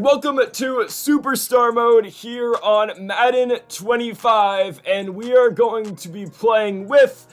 and welcome to Superstar Mode here on Madden 25, and we are going to be playing with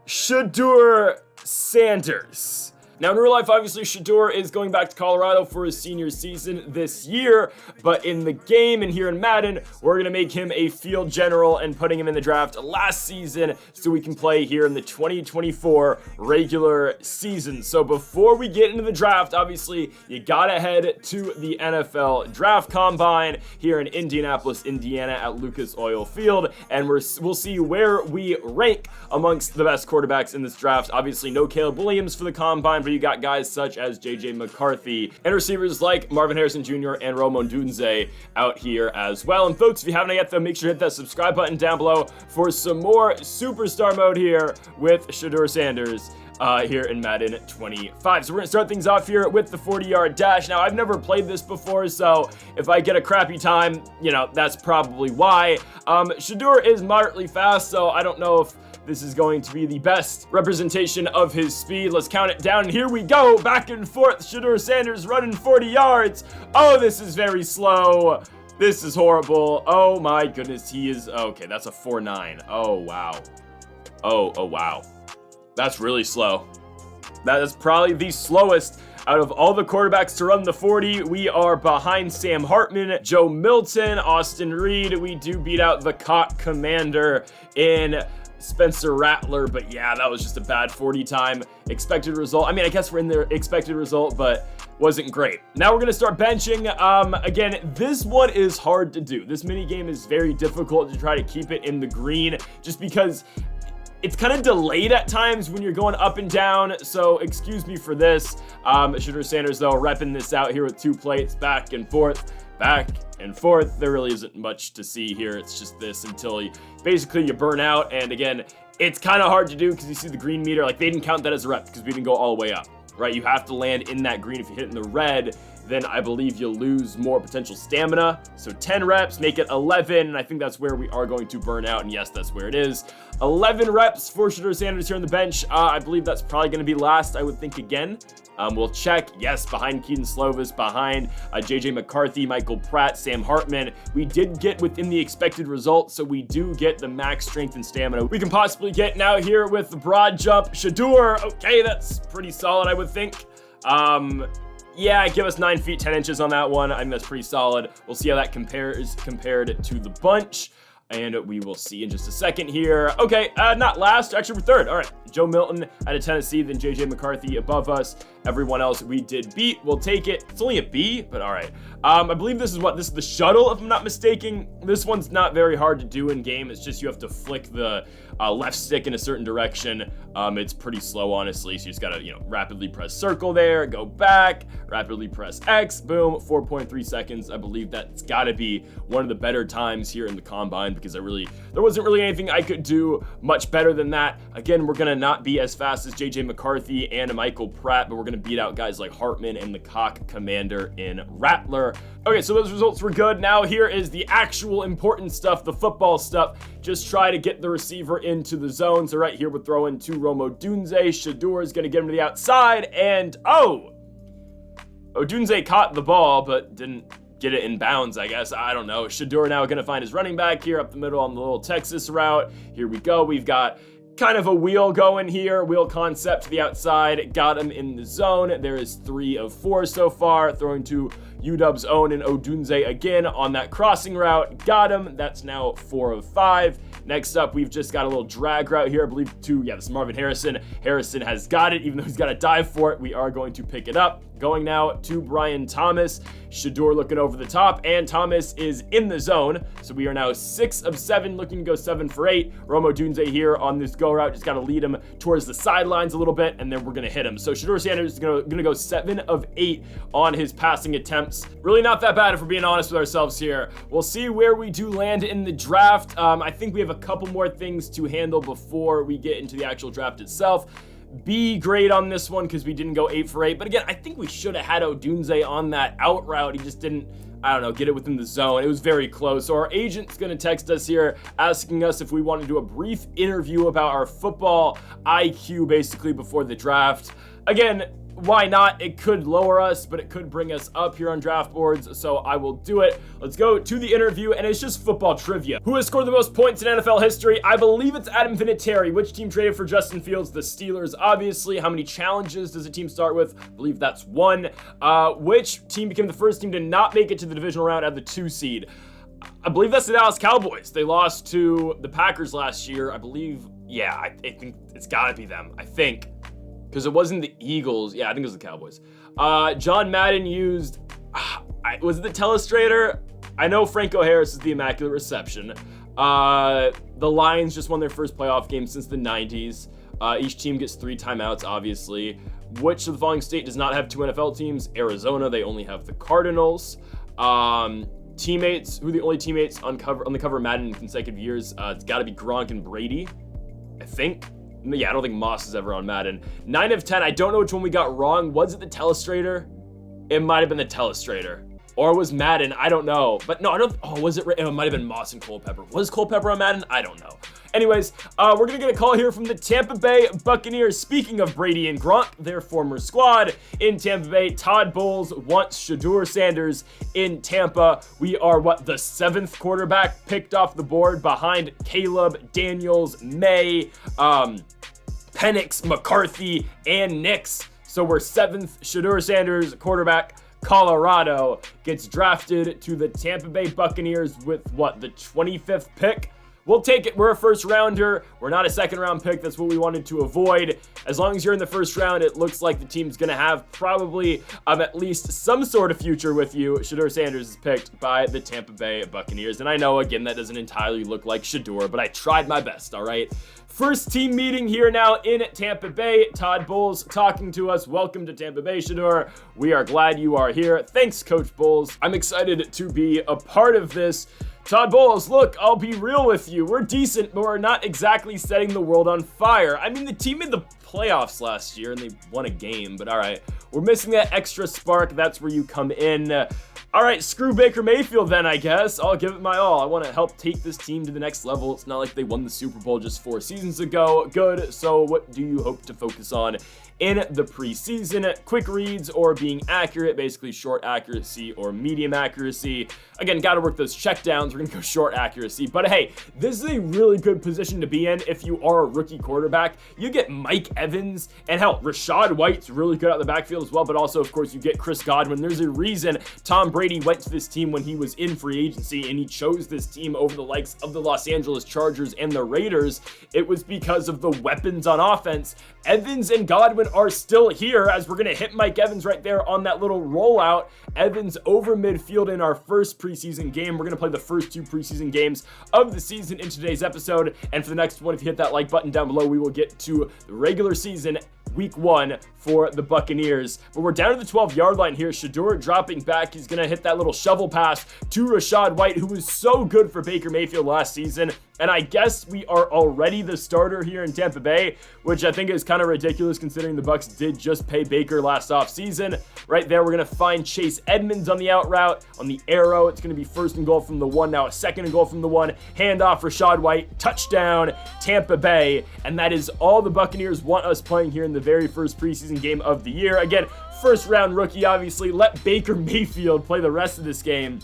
Shedeur Sanders. Now, in real life, obviously, Shedeur is going back to Colorado for his senior season this year, but in the game and here in Madden, we're going to make him a field general and putting him in the draft last season so we can play here in the 2024 regular season. So before we get into the draft, obviously, you got to head to the NFL Draft Combine here in Indianapolis, Indiana at Lucas Oil Field, and we'll see where we rank amongst the best quarterbacks in this draft. Obviously, no Caleb Williams for the Combine, but you got guys such as JJ McCarthy and receivers like Marvin Harrison Jr. and Rome Odunze out here as well. And folks, if you haven't yet, though, make sure to hit that subscribe button down below for some more Superstar Mode here with Shedeur Sanders here in Madden 25. So we're gonna start things off here with the 40-yard dash. Now, I've never played this before, so if I get a crappy time, you know, that's probably why. Shedeur is moderately fast, so I don't know if this is going to be the best representation of his speed. Let's count it down, and here we go. Back and forth, Shedeur Sanders running 40 yards. Oh, this is very slow. This is horrible. Oh my goodness, he is, okay, that's a 4.9. Oh, wow. Oh, wow. That's really slow. That is probably the slowest out of all the quarterbacks to run the 40. We are behind Sam Hartman, Joe Milton, Austin Reed. We do beat out the Cock Commander in Spencer Rattler, but yeah, that was just a bad 40 time. Expected result, I mean, I guess we're in the expected result, but wasn't great. Now we're gonna start benching. Again, this one is hard to do. This mini game is very difficult to try to keep it in the green, just because it's kind of delayed at times when you're going up and down, so excuse me for this. Shedeur Sanders, though, repping this out here with 2 plates, back and forth. There really isn't much to see here. It's just this until you burn out. And again, it's kind of hard to do because you see the green meter. Like, they didn't count that as a rep because we didn't go all the way up, right? You have to land in that green. If you hit in the red, then I believe you'll lose more potential stamina. So 10 reps, make it 11, and I think that's where we are going to burn out, and yes, that's where it is. 11 reps for Shedeur Sanders here on the bench. I believe that's probably going to be last, I would think, again. We'll check. Yes, behind Keaton Slovis, behind JJ McCarthy, Michael Pratt, Sam Hartman. We did get within the expected result, so we do get the max strength and stamina we can possibly get now here with the broad jump. Shedeur, okay, that's pretty solid, I would think. Yeah, give us 9 feet 10 inches on that one. I think that's pretty solid. We'll see how that compared to the bunch, and we will see in just a second here. Okay, not last, actually we're third. All right, Joe Milton out of Tennessee, then JJ McCarthy above us. Everyone else we did beat. We'll take it. It's only a B, but all right. I believe this is the shuttle, if I'm not mistaken. This one's not very hard to do in game. It's just you have to flick the left stick in a certain direction. It's pretty slow, honestly. So you just gotta, rapidly press circle there, go back, rapidly press X, boom, 4.3 seconds. I believe that's gotta be one of the better times here in the combine because there wasn't really anything I could do much better than that. Again, we're gonna not be as fast as JJ McCarthy and Michael Pratt, but we're gonna beat out guys like Hartman and the Cock Commander in Rattler. Okay, so those results were good. Now here is the actual important stuff, the football stuff. Just try to get the receiver into the zone. So right here, we're throwing to Rome Odunze. Shedeur is going to get him to the outside, and Odunze caught the ball, but didn't get it in bounds, I guess. I don't know. Shedeur now going to find his running back here up the middle on the little Texas route. Here we go. We've got kind of a wheel going here, wheel concept to the outside, got him in the zone. There is 3 of 4 so far, throwing to UW's own and Odunze again on that crossing route, got him. That's now 4 of 5. Next up, we've just got a little drag route here, I believe this is Marvin Harrison. Harrison has got it, even though he's got to dive for it. We are going to pick it up. Going now to Brian Thomas. Shedeur looking over the top, and Thomas is in the zone. So we are now 6 of 7, looking to go 7 for 8. Rome Odunze here on this go route. Just got to lead him towards the sidelines a little bit, and then we're going to hit him. So Shedeur Sanders is going to go 7 of 8 on his passing attempts. Really not that bad if we're being honest with ourselves here. We'll see where we do land in the draft. I think we have a couple more things to handle before we get into the actual draft itself. B grade on this one because we didn't go 8 for 8. But again, I think we should have had Odunze on that out route. He just didn't, get it within the zone. It was very close. So our agent's going to text us here asking us if we want to do a brief interview about our football IQ basically before the draft. Again, why not? It could lower us, but it could bring us up here on draft boards, so I will do it. Let's go to the interview, and it's just football trivia. Who has scored the most points in NFL history? I believe it's Adam Vinatieri. Which team traded for Justin Fields? The Steelers, obviously. How many challenges does a team start with? I believe that's 1. Which team became the first team to not make it to the divisional round at the 2 seed? I believe that's the Dallas Cowboys. They lost to the Packers last year. I believe, yeah, I think it's gotta be them. I think. Because it wasn't the Eagles. Yeah, I think it was the Cowboys. John Madden used, was it the Telestrator? I know Franco Harris is the Immaculate Reception. The Lions just won their first playoff game since the 90s. Each team gets 3 timeouts, obviously. Which of the following state does not have 2 NFL teams? Arizona, they only have the Cardinals. Teammates, who are the only teammates on the cover of Madden in consecutive years? It's got to be Gronk and Brady, I think. Yeah, I don't think Moss is ever on Madden. 9 of 10, I don't know which one we got wrong. Was it the Telestrator? It might have been the Telestrator. Or was Madden? I don't know. But no, I don't, oh, was it? It might have been Moss and Culpepper. Was Culpepper on Madden? I don't know. Anyways, we're gonna get a call here from the Tampa Bay Buccaneers. Speaking of Brady and Gronk, their former squad in Tampa Bay, Todd Bowles wants Shedeur Sanders in Tampa. We are, the 7th quarterback picked off the board behind Caleb, Daniels, May, Penix, McCarthy, and Nix. So we're 7th. Shedeur Sanders, quarterback, Colorado, gets drafted to the Tampa Bay Buccaneers with the 25th pick. We'll take it. We're a first rounder. We're not a second round pick. That's what we wanted to avoid. As long as you're in the first round, it looks like the team's going to have probably at least some sort of future with you. Shedeur Sanders is picked by the Tampa Bay Buccaneers. And I know, again, that doesn't entirely look like Shedeur, but I tried my best, all right? First team meeting here now in Tampa Bay. Todd Bowles talking to us. Welcome to Tampa Bay, Shedeur. We are glad you are here. Thanks, Coach Bowles. I'm excited to be a part of this. Todd Bowles, look, I'll be real with you. We're decent, but we're not exactly setting the world on fire. I mean, the team made the playoffs last year, and they won a game, but all right. We're missing that extra spark. That's where you come in. All right, screw Baker Mayfield then, I guess. I'll give it my all. I want to help take this team to the next level. It's not like they won the Super Bowl just 4 seasons ago. Good. So what do you hope to focus on in the preseason? Quick reads or being accurate, basically short accuracy or medium accuracy. Again, got to work those checkdowns. We're going to go short accuracy. But hey, this is a really good position to be in if you are a rookie quarterback. You get Mike Evans, and hell, Rachaad White's really good out the backfield as well. But also, of course, you get Chris Godwin. There's a reason Tom Brady went to this team when he was in free agency, and he chose this team over the likes of the Los Angeles Chargers and the Raiders. It was because of the weapons on offense. Evans and Godwin are still here, as we're going to hit Mike Evans right there on that little rollout. Evans over midfield in our first preseason game. We're going to play the first 2 preseason games of the season in today's episode. And for the next one, if you hit that like button down below, we will get to the regular season week 1 for the Buccaneers. But we're down to the 12-yard line here. Shedeur dropping back. He's going to hit that little shovel pass to Rachaad White, who was so good for Baker Mayfield last season. And I guess we are already the starter here in Tampa Bay, which I think is kind of ridiculous considering the Bucs did just pay Baker last offseason. Right there, we're going to find Chase Edmonds on the out route. On the arrow, it's going to be 1st and goal from the 1. Now a 2nd and goal from the 1. Handoff, Rachaad White, touchdown, Tampa Bay. And that is all the Buccaneers want us playing here in the very first preseason game of the year. Again, first round rookie, obviously. Let Baker Mayfield play the rest of this game.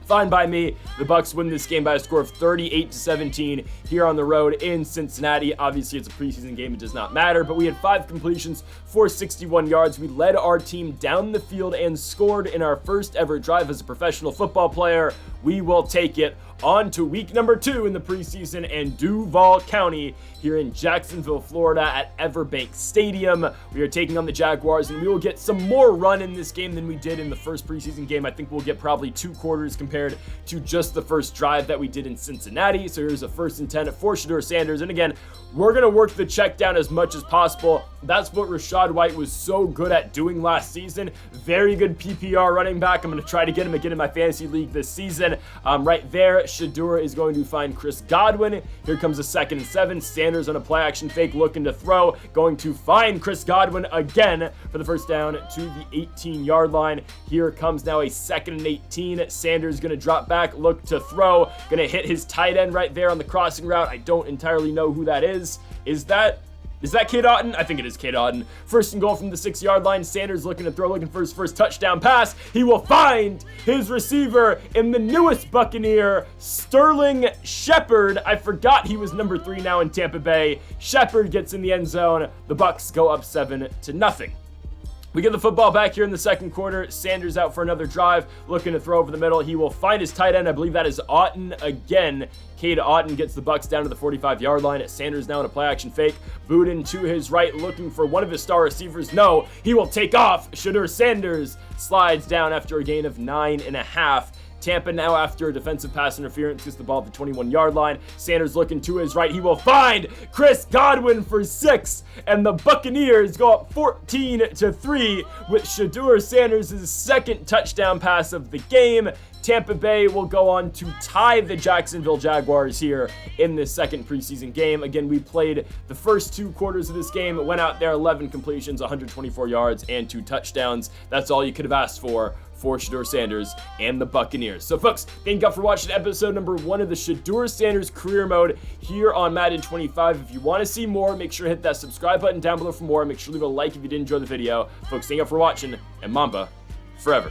Fine by me. The Bucs win this game by a score of 38-17 here on the road in Cincinnati. Obviously, it's a preseason game. It does not matter, but we had 5 completions for 61 yards. We led our team down the field and scored in our first ever drive as a professional football player. We will take it on to week number 2 in the preseason and Duval County here in Jacksonville, Florida at Everbank Stadium. We are taking on the Jaguars, and we will get some more run in this game than we did in the first preseason game. I think we'll get probably 2 quarters compared to just the first drive that we did in Cincinnati. So here's a 1st and 10 for Shedeur Sanders. And again, we're going to work the check down as much as possible. That's what Rachaad White was so good at doing last season. Very good PPR running back. I'm going to try to get him again in my fantasy league this season. Right there, Shedeur is going to find Chris Godwin. Here comes a 2nd and 7. Sanders on a play action fake looking to throw. Going to find Chris Godwin again for the first down to the 18-yard line. Here comes now a 2nd and 18. Sanders going to drop back, look to throw. Going to hit his tight end right there on the crossing route. I don't entirely know who that is. Is that Is that Cade Otton? I think it is Cade Otton. First and goal from the 6-yard line. Sanders looking to throw, looking for his first touchdown pass. He will find his receiver in the newest Buccaneer, Sterling Shepard. I forgot he was number 3 now in Tampa Bay. Shepard gets in the end zone. The Bucs go up 7-0. We get the football back here in the second quarter. Sanders out for another drive, looking to throw over the middle. He will find his tight end. I believe that is Otton again. Cade Otton gets the Bucs down to the 45-yard line. Sanders now in a play-action fake. Booten to his right, looking for one of his star receivers. No, he will take off. Shedeur Sanders slides down after a gain of 9.5. Tampa now, after a defensive pass interference, gets the ball at the 21-yard line. Sanders looking to his right. He will find Chris Godwin for 6. And the Buccaneers go up 14-3 with Shedeur Sanders' second touchdown pass of the game. Tampa Bay will go on to tie the Jacksonville Jaguars here in this second preseason game. Again, we played the first 2 quarters of this game. It went out there, 11 completions, 124 yards, and 2 touchdowns. That's all you could have asked for Shedeur Sanders and the Buccaneers. So folks, thank you for watching episode number 1 of the Shedeur Sanders career mode here on Madden 25. If you want to see more, make sure to hit that subscribe button down below for more. Make sure to leave a like if you did enjoy the video. Folks, thank you for watching, and Mamba forever.